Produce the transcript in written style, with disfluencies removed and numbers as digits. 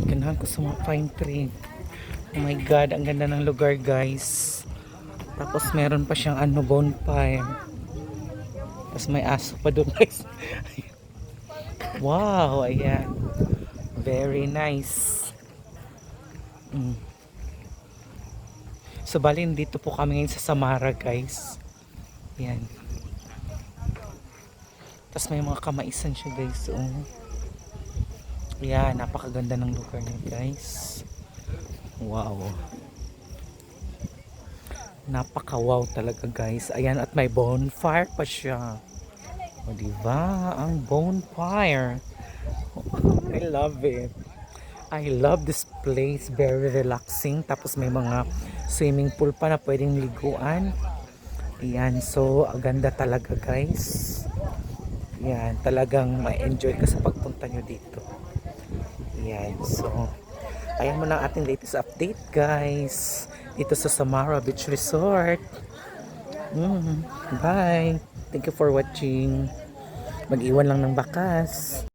Ganahan ko sa mga pine tree. Oh my God, ang ganda ng lugar guys. Tapos meron pa siyang ano, bonfire. Tapos may aso pa doon guys. Wow, ayan. Very nice. So bali dito po kami ngayon sa Samara guys. Ayan. Tapos may mga kamaisan siya guys. Ayan, napakaganda ng lugar niya guys. Wow. Napaka-wow talaga guys. Ayan, at may bonfire pa siya. O diba? Ang bonfire. I love it. I love this place. Very relaxing. Tapos may mga swimming pool pa na pwedeng liguan. Ayan, so ang ganda talaga guys. Ayan, talagang ma-enjoy ka sa pagpunta nyo dito. Ayan, so ayan mo na ating latest update guys. Dito sa Samara Beach Resort. Bye. Thank you for watching. Mag-iwan lang ng bakas.